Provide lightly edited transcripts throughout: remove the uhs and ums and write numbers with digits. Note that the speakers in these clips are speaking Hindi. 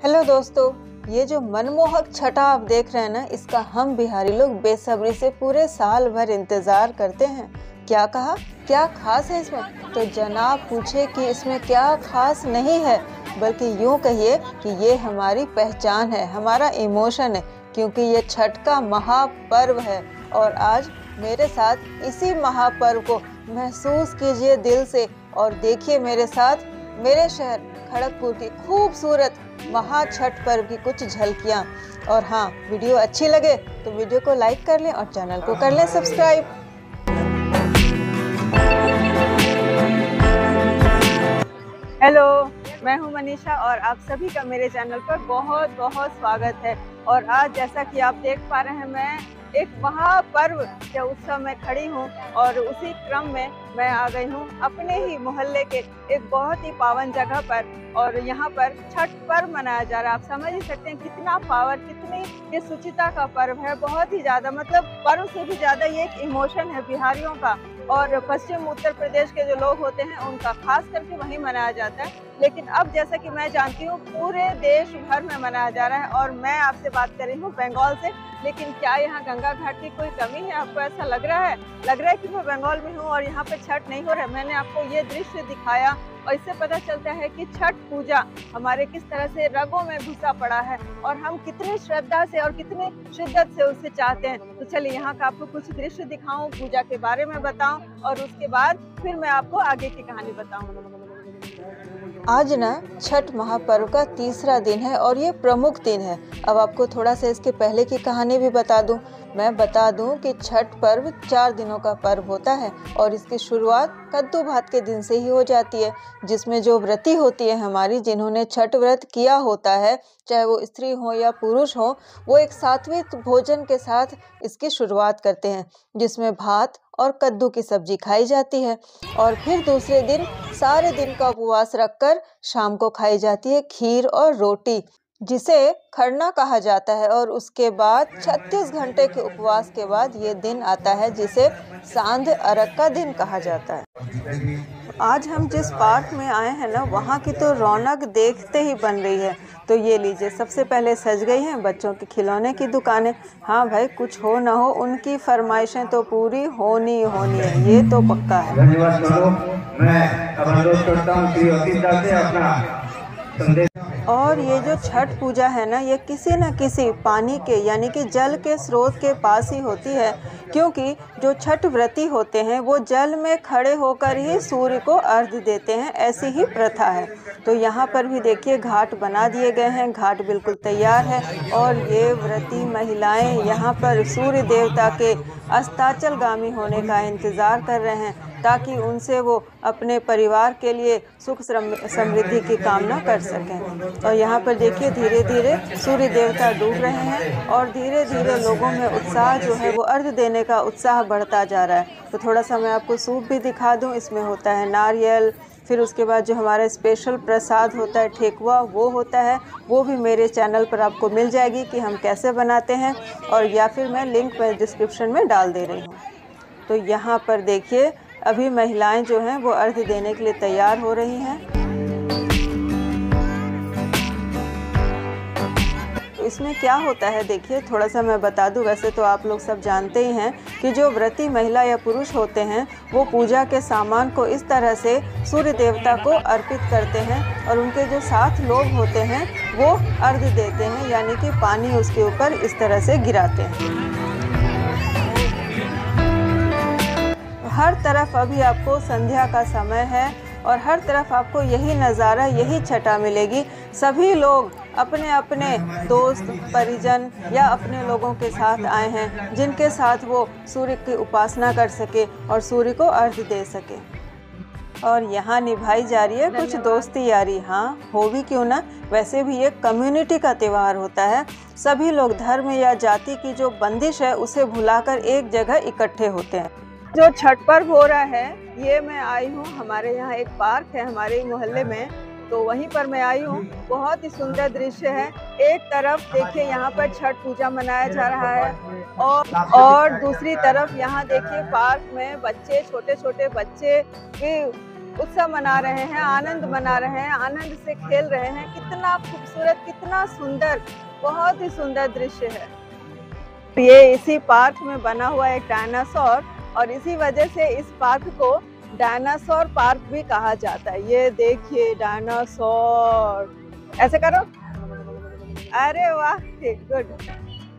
हेलो दोस्तों, ये जो मनमोहक छटा आप देख रहे हैं ना, इसका हम बिहारी लोग बेसब्री से पूरे साल भर इंतज़ार करते हैं। क्या कहा, क्या खास है इसमें? तो जनाब पूछे कि इसमें क्या खास नहीं है, बल्कि यूँ कहिए कि ये हमारी पहचान है, हमारा इमोशन है, क्योंकि ये छठ का महापर्व है। और आज मेरे साथ इसी महापर्व को महसूस कीजिए दिल से और देखिए मेरे साथ मेरे शहर खड़गपुर की खूबसूरत महा छठ पर्व की कुछ झलकियाँ। और हाँ, वीडियो अच्छी लगे तो वीडियो को लाइक कर लें और चैनल को कर लें सब्सक्राइब। हेलो, मैं हूं मनीषा और आप सभी का मेरे चैनल पर बहुत बहुत स्वागत है। और आज जैसा कि आप देख पा रहे हैं, मैं एक महापर्व के उत्सव में खड़ी हूं और उसी क्रम में मैं आ गई हूं अपने ही मोहल्ले के एक बहुत ही पावन जगह पर। और यहाँ पर छठ पर्व मनाया जा रहा है। आप समझ ही सकते हैं कितना पावर, कितनी ये शुचिता का पर्व है। बहुत ही ज़्यादा, मतलब पर्व से भी ज़्यादा ये एक इमोशन है बिहारियों का। और पश्चिम उत्तर प्रदेश के जो लोग होते हैं उनका खास करके वहीं मनाया जाता है। लेकिन अब जैसा कि मैं जानती हूँ पूरे देश भर में मनाया जा रहा है। और मैं आपसे बात कर रही हूँ बंगाल से। लेकिन क्या यहाँ गंगा घाट की कोई कमी है? आपको ऐसा लग रहा है कि मैं बंगाल में हूँ और यहाँ पे छठ नहीं हो रहा है। मैंने आपको ये दृश्य दिखाया और इससे पता चलता है कि छठ पूजा हमारे किस तरह से रगों में घुसा पड़ा है और हम कितनी श्रद्धा से और कितनी शिद्दत से उसे चाहते हैं। तो चलिए यहाँ का आपको कुछ दृश्य दिखाऊं, पूजा के बारे में बताऊं और उसके बाद फिर मैं आपको आगे की कहानी बताऊं। आज ना छठ महापर्व का तीसरा दिन है और ये प्रमुख दिन है। अब आपको थोड़ा सा इसके पहले की कहानी भी बता दूं। मैं बता दूं कि छठ पर्व 4 दिनों का पर्व होता है और इसकी शुरुआत कद्दू भात के दिन से ही हो जाती है, जिसमें जो व्रती होती है हमारी, जिन्होंने छठ व्रत किया होता है, चाहे वो स्त्री हो या पुरुष हो, वो एक सात्विक भोजन के साथ इसकी शुरुआत करते हैं, जिसमें भात और कद्दू की सब्जी खाई जाती है। और फिर दूसरे दिन सारे दिन का उपवास रखकर शाम को खाई जाती है खीर और रोटी, जिसे खरना कहा जाता है। और उसके बाद 36 घंटे के उपवास के बाद ये दिन आता है जिसे सांध अरग का दिन कहा जाता है। आज हम जिस पार्क में आए हैं ना, वहाँ की तो रौनक देखते ही बन रही है। तो ये लीजिए, सबसे पहले सज गई हैं बच्चों के खिलौने की दुकानें। हाँ भाई, कुछ हो ना हो, उनकी फरमाइशें तो पूरी होनी ही होनी है, ये तो पक्का है। और ये जो छठ पूजा है ना, ये किसी न किसी पानी के यानी कि जल के स्रोत के पास ही होती है, क्योंकि जो छठ व्रती होते हैं वो जल में खड़े होकर ही सूर्य को अर्घ्य देते हैं, ऐसी ही प्रथा है। तो यहाँ पर भी देखिए घाट बना दिए गए हैं, घाट बिल्कुल तैयार है और ये व्रती महिलाएं यहाँ पर सूर्य देवता के अस्ताचलगामी होने का इंतज़ार कर रहे हैं, ताकि उनसे वो अपने परिवार के लिए सुख समृद्धि की कामना कर सकें। और यहाँ पर देखिए धीरे धीरे सूर्य देवता डूब रहे हैं और धीरे धीरे लोगों में उत्साह जो है वो अर्घ्य देने का उत्साह बढ़ता जा रहा है। तो थोड़ा सा मैं आपको सूप भी दिखा दूँ। इसमें होता है नारियल, फिर उसके बाद जो हमारा स्पेशल प्रसाद होता है ठेकुआ, वो होता है। वो भी मेरे चैनल पर आपको मिल जाएगी कि हम कैसे बनाते हैं, और या फिर मैं लिंक डिस्क्रिप्शन में डाल दे रही हूँ। तो यहाँ पर देखिए अभी महिलाएं जो हैं वो अर्घ्य देने के लिए तैयार हो रही हैं। तो इसमें क्या होता है देखिए, थोड़ा सा मैं बता दूं। वैसे तो आप लोग सब जानते ही हैं कि जो व्रती महिला या पुरुष होते हैं वो पूजा के सामान को इस तरह से सूर्य देवता को अर्पित करते हैं और उनके जो साथ लोग होते हैं वो अर्घ्य देते हैं, यानी कि पानी उसके ऊपर इस तरह से गिराते हैं। हर तरफ अभी आपको संध्या का समय है और हर तरफ आपको यही नज़ारा, यही छटा मिलेगी। सभी लोग अपने अपने दोस्त परिजन या अपने लोगों के साथ आए हैं, जिनके साथ वो सूर्य की उपासना कर सके और सूर्य को अर्घ्य दे सके। और यहाँ निभाई जा रही है कुछ दोस्ती यारी। हाँ, हो भी क्यों ना, वैसे भी ये कम्युनिटी का त्यौहार होता है। सभी लोग धर्म या जाति की जो बंदिश है उसे भुलाकर एक जगह इकट्ठे होते हैं। जो छठ पर्व हो रहा है, ये मैं आई हूँ, हमारे यहाँ एक पार्क है हमारे मोहल्ले में, तो वहीं पर मैं आई हूँ। बहुत ही सुंदर दृश्य है। एक तरफ देखिए यहाँ पर छठ पूजा मनाया जा रहा है और दूसरी तरफ यहाँ देखिए पार्क में बच्चे, छोटे छोटे बच्चे भी उत्सव मना रहे हैं, आनंद मना रहे हैं, आनंद से खेल रहे हैं। कितना खूबसूरत, कितना सुंदर, बहुत ही सुंदर दृश्य है। ये इसी पार्क में बना हुआ एक डायनासोर, और इसी वजह से इस पार्क को डायनासोर पार्क भी कहा जाता है। ये देखिए डायनासोर, ऐसे करो, अरे वाह, गुड।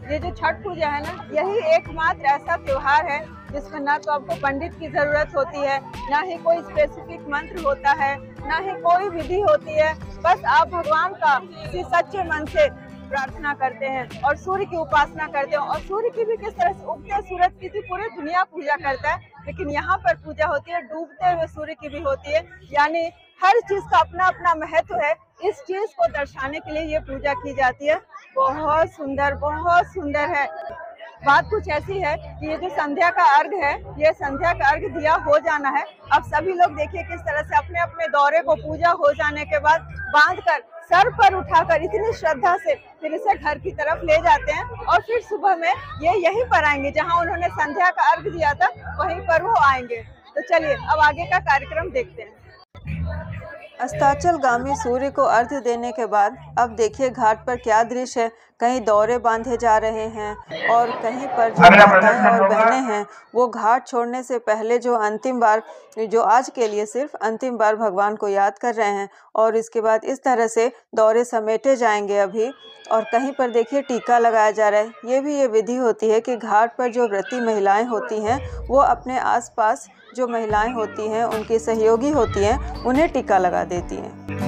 ये जो छठ पूजा है ना, यही एकमात्र ऐसा त्योहार है जिसमें ना तो आपको पंडित की जरूरत होती है, ना ही कोई स्पेसिफिक मंत्र होता है, ना ही कोई विधि होती है। बस आप भगवान का किसी सच्चे मन से प्रार्थना करते हैं और सूर्य की उपासना करते हैं। और सूर्य की भी किस तरह से, उगते सूरज की तो पूरी दुनिया पूजा करता है, लेकिन यहाँ पर पूजा होती है डूबते हुए सूर्य की भी होती है। यानी हर चीज का अपना अपना महत्व है। इस चीज को दर्शाने के लिए ये पूजा की जाती है। बहुत सुंदर, बहुत सुंदर है। बात कुछ ऐसी है कि ये जो संध्या का अर्घ है, ये संध्या का अर्घ दिया हो जाना है। अब सभी लोग देखिए किस तरह से अपने अपने दौरे को पूजा हो जाने के बाद बांधकर, सर पर उठाकर इतनी श्रद्धा से फिर इसे घर की तरफ ले जाते हैं। और फिर सुबह में ये यहीं पर आएंगे जहां उन्होंने संध्या का अर्घ दिया था, वहीं पर वो आएंगे। तो चलिए अब आगे का कार्यक्रम देखते हैं। अस्ताचलगामी सूर्य को अर्घ्य देने के बाद अब देखिए घाट पर क्या दृश्य है। कहीं दौरे बांधे जा रहे हैं और कहीं पर जो माताएं और बहनें हैं वो घाट छोड़ने से पहले जो अंतिम बार, जो आज के लिए सिर्फ अंतिम बार भगवान को याद कर रहे हैं। और इसके बाद इस तरह से दौरे समेटे जाएंगे अभी। और कहीं पर देखिए टीका लगाया जा रहा है। ये विधि होती है कि घाट पर जो व्रती महिलाएं होती हैं वो अपने आसपास जो महिलाएं होती हैं, उनकी सहयोगी होती हैं, उन्हें टीका लगा देती हैं।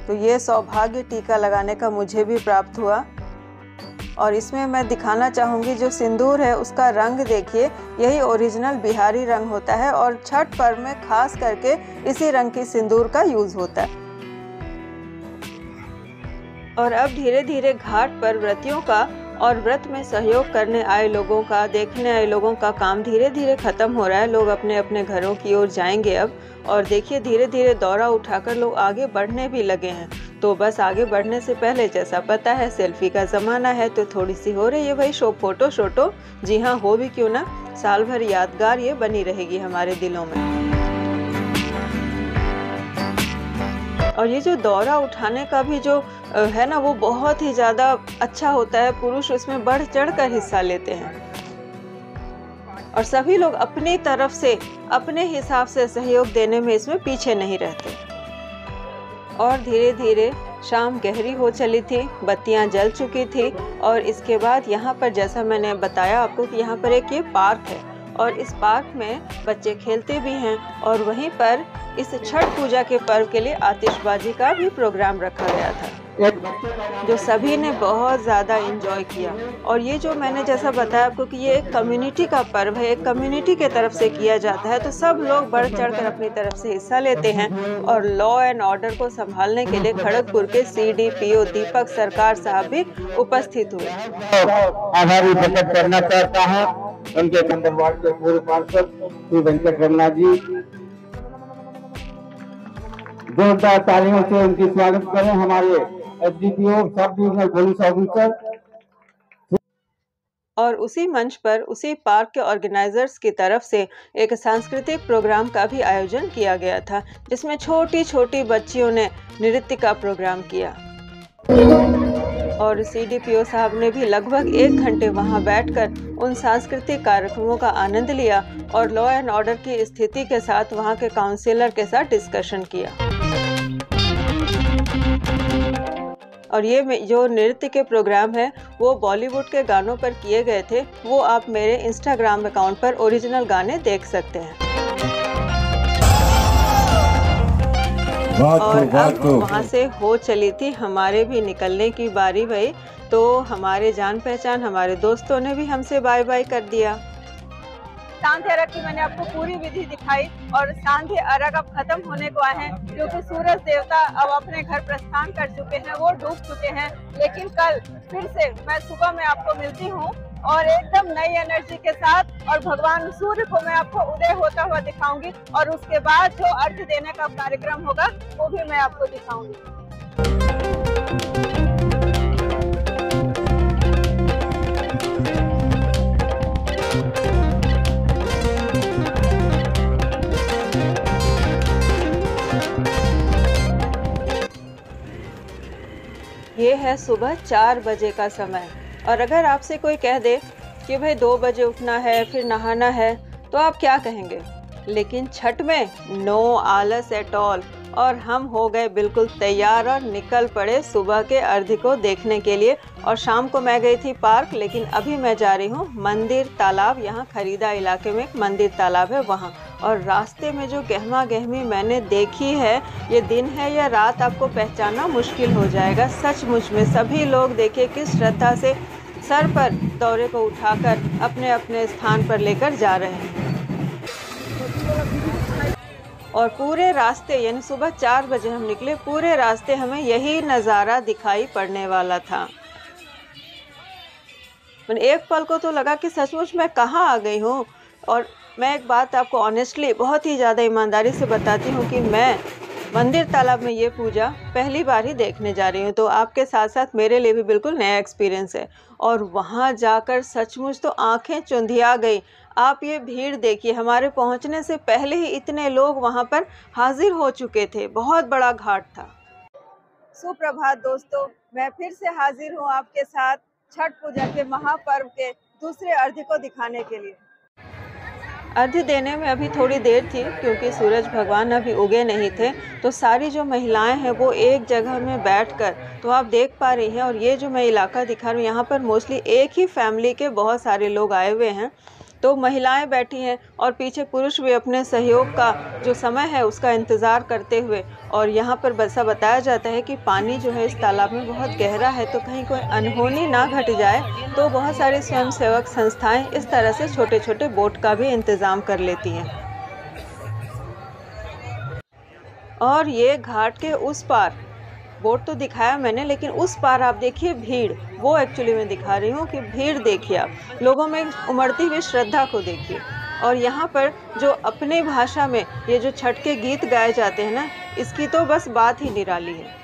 तो ये सौभाग्य टीका लगाने का मुझे भी प्राप्त हुआ। और इसमें मैं दिखाना चाहूँगी जो सिंदूर है उसका रंग देखिए, यही ओरिजिनल बिहारी रंग होता है और छठ पर्व में खास करके इसी रंग की सिंदूर का यूज़ होता है। और अब धीरे धीरे घाट पर व्रतियों का और व्रत में सहयोग करने आए लोगों का, देखने आए लोगों का काम धीरे धीरे ख़त्म हो रहा है। लोग अपने अपने घरों की ओर जाएंगे अब। और देखिए धीरे धीरे दौरा उठाकर लोग आगे बढ़ने भी लगे हैं। तो बस आगे बढ़ने से पहले जैसा पता है सेल्फी का ज़माना है, तो थोड़ी सी हो रही है भाई फोटो शोटो। जी हाँ, हो भी क्यों ना, साल भर यादगार ये बनी रहेगी हमारे दिलों में। और ये जो दौरा उठाने का भी जो है ना, वो बहुत ही ज़्यादा अच्छा होता है। पुरुष उसमें बढ़ चढ़ कर हिस्सा लेते हैं और सभी लोग अपनी तरफ से अपने हिसाब से सहयोग देने में इसमें पीछे नहीं रहते। और धीरे धीरे शाम गहरी हो चली थी, बत्तियां जल चुकी थी। और इसके बाद यहाँ पर जैसा मैंने बताया आपको कि यहाँ पर एक ये पार्क है और इस पार्क में बच्चे खेलते भी हैं। और वहीं पर इस छठ पूजा के पर्व के लिए आतिशबाजी का भी प्रोग्राम रखा गया था, जो सभी ने बहुत ज़्यादा एंजॉय किया। और ये जो मैंने जैसा बताया आपको कि ये एक कम्युनिटी का पर्व है, एक कम्युनिटी के तरफ से किया जाता है, तो सब लोग बढ़ चढ़कर अपनी तरफ से हिस्सा लेते हैं। और लॉ एंड ऑर्डर को संभालने के लिए खड़गपुर के CDPO दीपक सरकार साहब भी उपस्थित हुए। आभार प्रकट करना चाहता हूँ उनके कंदरवाड़ के पूर्व पार्षद श्री वेंकट रमना जी। जोरदार तालियों से उनकी स्वागत करें हमारे SDPO sub divisional police officer. और उसी मंच पर उसी पार्क के ऑर्गेनाइजर्स की तरफ से एक सांस्कृतिक प्रोग्राम का भी आयोजन किया गया था, जिसमें छोटी छोटी बच्चियों ने नृत्य का प्रोग्राम किया। और CDPO साहब ने भी लगभग 1 घंटे वहां बैठकर उन सांस्कृतिक कार्यक्रमों का आनंद लिया और लॉ एंड ऑर्डर की स्थिति के साथ वहां के काउंसिलर के साथ डिस्कशन किया। और ये जो नृत्य के प्रोग्राम है वो बॉलीवुड के गानों पर किए गए थे। वो आप मेरे इंस्टाग्राम अकाउंट पर ओरिजिनल गाने देख सकते हैं। और अब वहाँ से हो चली थी हमारे भी निकलने की बारी भाई। तो हमारे जान पहचान हमारे दोस्तों ने भी हमसे बाय बाय कर दिया। सांध्य अर्घ की मैंने आपको पूरी विधि दिखाई और सांध्य अर्घ अब खत्म होने को आए हैं, क्योंकि सूरज देवता अब अपने घर प्रस्थान कर चुके हैं, वो डूब चुके हैं। लेकिन कल फिर से मैं सुबह में आपको मिलती हूँ और एकदम नई एनर्जी के साथ, और भगवान सूर्य को मैं आपको उदय होता हुआ दिखाऊंगी। और उसके बाद जो अर्घ देने का कार्यक्रम होगा वो भी मैं आपको दिखाऊंगी। ये है सुबह 4 बजे का समय और अगर आपसे कोई कह दे कि भाई 2 बजे उठना है फिर नहाना है तो आप क्या कहेंगे? लेकिन छठ में नो आलस एट ऑल और हम हो गए बिल्कुल तैयार और निकल पड़े सुबह के अर्घ्य को देखने के लिए। और शाम को मैं गई थी पार्क, लेकिन अभी मैं जा रही हूँ मंदिर तालाब। यहाँ खरीदा इलाके में एक मंदिर तालाब है वहाँ। और रास्ते में जो गहमा गहमी मैंने देखी है, ये दिन है या रात आपको पहचानना मुश्किल हो जाएगा। सचमुच में सभी लोग देखिए किस श्रद्धा से सर पर दौरे को उठाकर अपने अपने स्थान पर लेकर जा रहे हैं। और पूरे रास्ते यानी सुबह 4 बजे हम निकले, पूरे रास्ते हमें यही नज़ारा दिखाई पड़ने वाला था। मैंने एक पल को तो लगा कि सचमुच मैं कहाँ आ गई हूँ। और मैं एक बात आपको ऑनेस्टली बहुत ही ज़्यादा ईमानदारी से बताती हूँ कि मैं मंदिर तालाब में ये पूजा पहली बार ही देखने जा रही हूँ, तो आपके साथ साथ मेरे लिए भी बिल्कुल नया एक्सपीरियंस है। और वहाँ जाकर सचमुच तो आंखें चुंधिया गई। आप ये भीड़ देखिए, हमारे पहुँचने से पहले ही इतने लोग वहाँ पर हाजिर हो चुके थे। बहुत बड़ा घाट था। सुप्रभात दोस्तों, मैं फिर से हाजिर हूँ आपके साथ छठ पूजा के महापर्व के दूसरे अर्घ्य को दिखाने के लिए। अर्घ्य देने में अभी थोड़ी देर थी क्योंकि सूरज भगवान अभी उगे नहीं थे, तो सारी जो महिलाएं हैं वो एक जगह में बैठकर, तो आप देख पा रही हैं। और ये जो मैं इलाका दिखा रही हूँ, यहाँ पर मोस्टली एक ही फैमिली के बहुत सारे लोग आए हुए हैं। तो महिलाएं बैठी हैं और पीछे पुरुष भी अपने सहयोग का जो समय है उसका इंतज़ार करते हुए। और यहाँ पर ऐसा बताया जाता है कि पानी जो है इस तालाब में बहुत गहरा है, तो कहीं कोई अनहोनी ना घट जाए तो बहुत सारी स्वयंसेवक संस्थाएं इस तरह से छोटे छोटे बोट का भी इंतज़ाम कर लेती हैं। और ये घाट के उस पार बोट तो दिखाया मैंने, लेकिन उस पार आप देखिए भीड़, वो एक्चुअली मैं दिखा रही हूँ कि भीड़ देखिए आप, लोगों में उमड़ती हुई श्रद्धा को देखिए। और यहाँ पर जो अपने भाषा में ये जो छठ के गीत गाए जाते हैं ना, इसकी तो बस बात ही निराली है।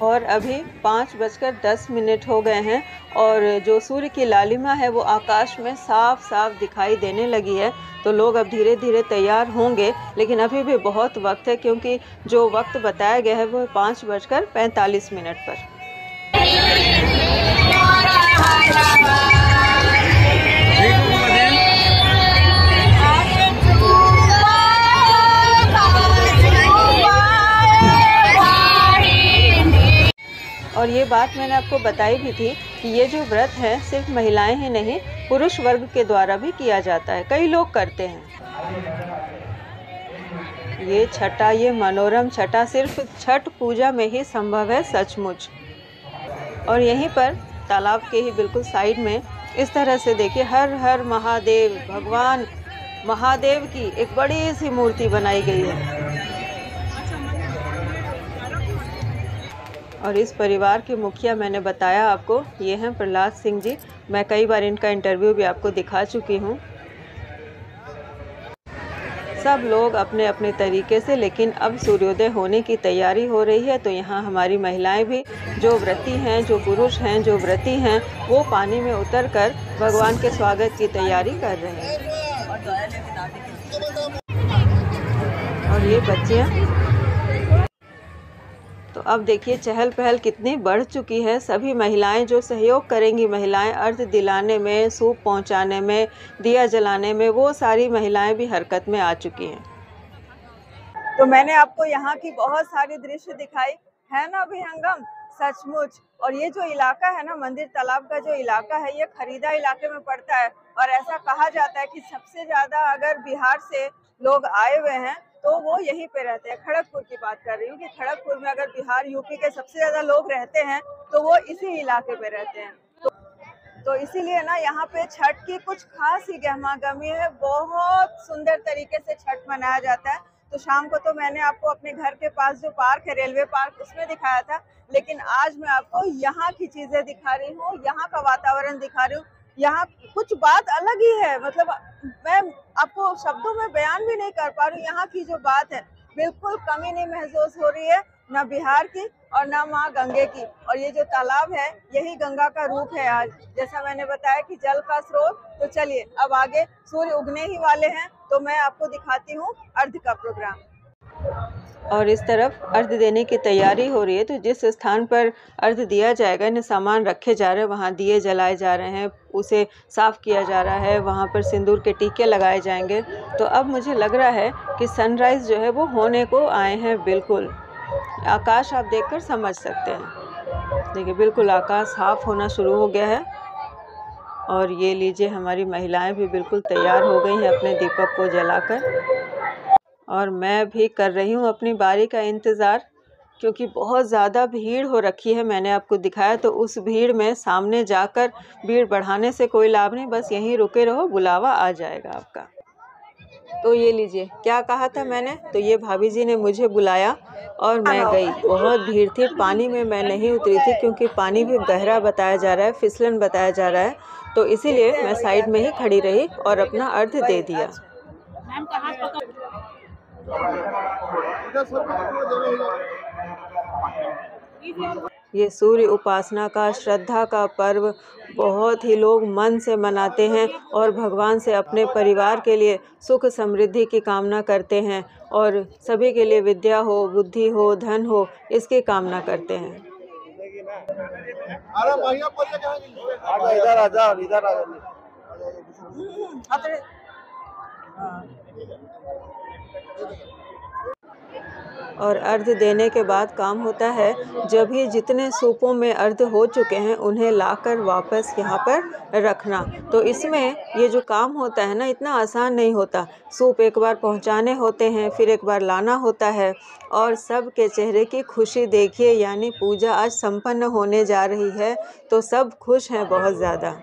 और अभी 5:10 हो गए हैं और जो सूर्य की लालिमा है वो आकाश में साफ साफ दिखाई देने लगी है। तो लोग अब धीरे धीरे तैयार होंगे, लेकिन अभी भी बहुत वक्त है क्योंकि जो वक्त बताया गया है वो 5:45 पर। और ये बात मैंने आपको बताई भी थी कि ये जो व्रत है सिर्फ महिलाएं ही नहीं, पुरुष वर्ग के द्वारा भी किया जाता है, कई लोग करते हैं। ये छठा, ये मनोरम छठा सिर्फ छठ पूजा में ही संभव है सचमुच। और यहीं पर तालाब के ही बिल्कुल साइड में इस तरह से देखिए, हर हर महादेव, भगवान महादेव की एक बड़ी सी मूर्ति बनाई गई है। और इस परिवार के मुखिया मैंने बताया आपको, ये हैं प्रहलाद सिंह जी। मैं कई बार इनका इंटरव्यू भी आपको दिखा चुकी हूँ। सब लोग अपने अपने तरीके से, लेकिन अब सूर्योदय होने की तैयारी हो रही है। तो यहाँ हमारी महिलाएं भी, जो व्रती हैं, जो पुरुष हैं, जो व्रती हैं, वो पानी में उतरकर भगवान के स्वागत की तैयारी कर रहे हैं। और ये बच्चियाँ, तो अब देखिए चहल पहल कितनी बढ़ चुकी है। सभी महिलाएं जो सहयोग करेंगी, महिलाएं अर्घ्य दिलाने में, सूप पहुंचाने में, दिया जलाने में, वो सारी महिलाएं भी हरकत में आ चुकी हैं। तो मैंने आपको यहाँ की बहुत सारी दृश्य दिखाई है ना विहंगम, सचमुच। और ये जो इलाका है ना, मंदिर तालाब का जो इलाका है, ये खरीदा इलाके में पड़ता है। और ऐसा कहा जाता है कि सबसे ज्यादा अगर बिहार से लोग आए हुए हैं तो वो यहीं पे रहते हैं। खड़गपुर की बात कर रही हूँ कि खड़गपुर में अगर बिहार यूपी के सबसे ज्यादा लोग रहते हैं तो वो इसी इलाके पे रहते हैं। तो इसीलिए ना यहाँ पे छठ की कुछ खास ही गहमागमी है। बहुत सुंदर तरीके से छठ मनाया जाता है। तो शाम को तो मैंने आपको अपने घर के पास जो पार्क है, रेलवे पार्क, उसमें दिखाया था, लेकिन आज मैं आपको यहाँ की चीजें दिखा रही हूँ, यहाँ का वातावरण दिखा रही हूँ। यहाँ कुछ बात अलग ही है, मतलब मैं आपको शब्दों में बयान भी नहीं कर पा रही। यहाँ की जो बात है बिल्कुल कमी नहीं महसूस हो रही है, ना बिहार की और ना माँ गंगे की। और ये जो तालाब है यही गंगा का रूप है आज, जैसा मैंने बताया कि जल का स्रोत। तो चलिए अब आगे सूर्य उगने ही वाले हैं, तो मैं आपको दिखाती हूँ अर्घ्य का प्रोग्राम। और इस तरफ अर्घ्य देने की तैयारी हो रही है। तो जिस स्थान पर अर्घ्य दिया जाएगा, इन्हें सामान रखे जा रहे हैं, वहाँ दिए जलाए जा रहे हैं, उसे साफ किया जा रहा है, वहाँ पर सिंदूर के टीके लगाए जाएंगे। तो अब मुझे लग रहा है कि सनराइज जो है वो होने को आए हैं। बिल्कुल आकाश आप देखकर समझ सकते हैं। देखिए बिल्कुल आकाश साफ होना शुरू हो गया है। और ये लीजिए हमारी महिलाएं भी बिल्कुल तैयार हो गई हैं अपने दीपक को जलाकर। और मैं भी कर रही हूँ अपनी बारी का इंतज़ार, क्योंकि बहुत ज़्यादा भीड़ हो रखी है। मैंने आपको दिखाया, तो उस भीड़ में सामने जाकर भीड़ बढ़ाने से कोई लाभ नहीं, बस यहीं रुके रहो, बुलावा आ जाएगा आपका। तो ये लीजिए, क्या कहा था मैंने, तो ये भाभी जी ने मुझे बुलाया और मैं गई। बहुत भीड़ थी, पानी में मैं नहीं उतरी थी क्योंकि पानी भी गहरा बताया जा रहा है, फिसलन बताया जा रहा है, तो इसीलिए मैं साइड में ही खड़ी रही और अपना अर्घ्य दे दिया। ये सूर्य उपासना का, श्रद्धा का पर्व बहुत ही लोग मन से मनाते हैं और भगवान से अपने परिवार के लिए सुख समृद्धि की कामना करते हैं और सभी के लिए विद्या हो, बुद्धि हो, धन हो, इसकी कामना करते हैं। और अर्घ्य देने के बाद काम होता है, जब ही जितने सूपों में अर्घ्य हो चुके हैं उन्हें लाकर वापस यहाँ पर रखना। तो इसमें ये जो काम होता है ना, इतना आसान नहीं होता। सूप एक बार पहुँचाने होते हैं, फिर एक बार लाना होता है, और सब के चेहरे की खुशी देखिए, यानी पूजा आज संपन्न होने जा रही है, तो सब खुश हैं बहुत ज़्यादा।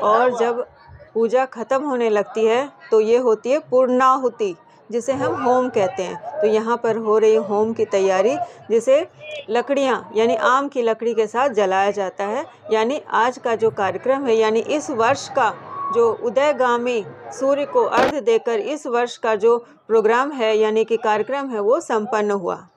और जब पूजा ख़त्म होने लगती है तो ये होती है पूर्णाहुति, जिसे हम होम कहते हैं। तो यहाँ पर हो रही होम की तैयारी, जिसे लकड़ियाँ यानी आम की लकड़ी के साथ जलाया जाता है। यानी आज का जो कार्यक्रम है, यानी इस वर्ष का जो उदयगामी सूर्य को अर्घ्य देकर इस वर्ष का जो प्रोग्राम है यानी कि कार्यक्रम है, वो संपन्न हुआ।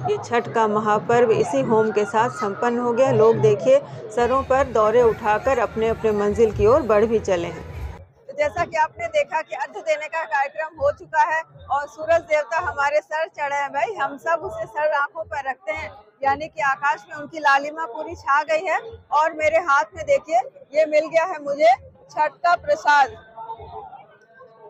ये छठ का महापर्व इसी होम के साथ संपन्न हो गया। लोग देखिए सरों पर दौरे उठाकर अपने अपने मंजिल की ओर बढ़ भी चले हैं। तो जैसा कि आपने देखा कि अर्घ्य देने का कार्यक्रम हो चुका है और सूरज देवता हमारे सर चढ़े हैं। भाई हम सब उसे सर आंखों पर रखते हैं, यानी कि आकाश में उनकी लालिमा पूरी छा गई है। और मेरे हाथ में देखिए ये मिल गया है मुझे छठ का प्रसाद।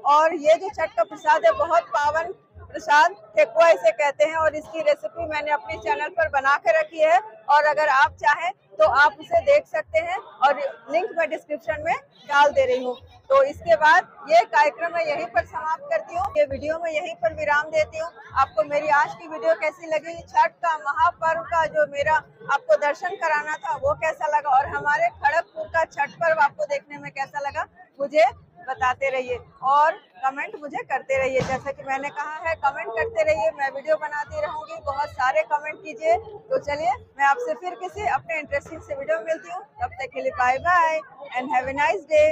और ये जो छठ का प्रसाद है बहुत पावन प्रसाद, ठेकुआ इसे कहते हैं, और इसकी रेसिपी मैंने अपने चैनल पर बना कर रखी है, और अगर आप चाहें तो आप उसे देख सकते हैं, और लिंक मैं डिस्क्रिप्शन में डाल दे रही हूँ। तो इसके बाद ये कार्यक्रम मैं यहीं पर समाप्त करती हूँ, ये वीडियो मैं यहीं पर विराम देती हूँ। आपको मेरी आज की वीडियो कैसी लगी, छठ का महापर्व का जो मेरा आपको दर्शन कराना था वो कैसा लगा, और हमारे खड़गपुर का छठ पर्व आपको देखने में कैसा लगा, मुझे बताते रहिए और कमेंट मुझे करते रहिए। जैसा कि मैंने कहा है, कमेंट करते रहिए, मैं वीडियो बनाती रहूंगी, बहुत सारे कमेंट कीजिए। तो चलिए मैं आपसे फिर किसी अपने इंटरेस्टिंग से वीडियो में मिलती हूँ। तब तक के लिए bye bye and have a nice day.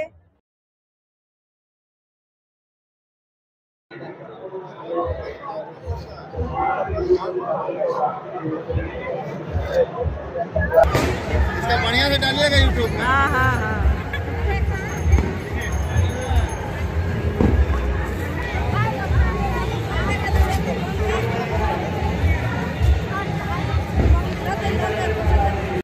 बढ़िया से डालिएगा यूट्यूब में। हाँ हाँ हाँ।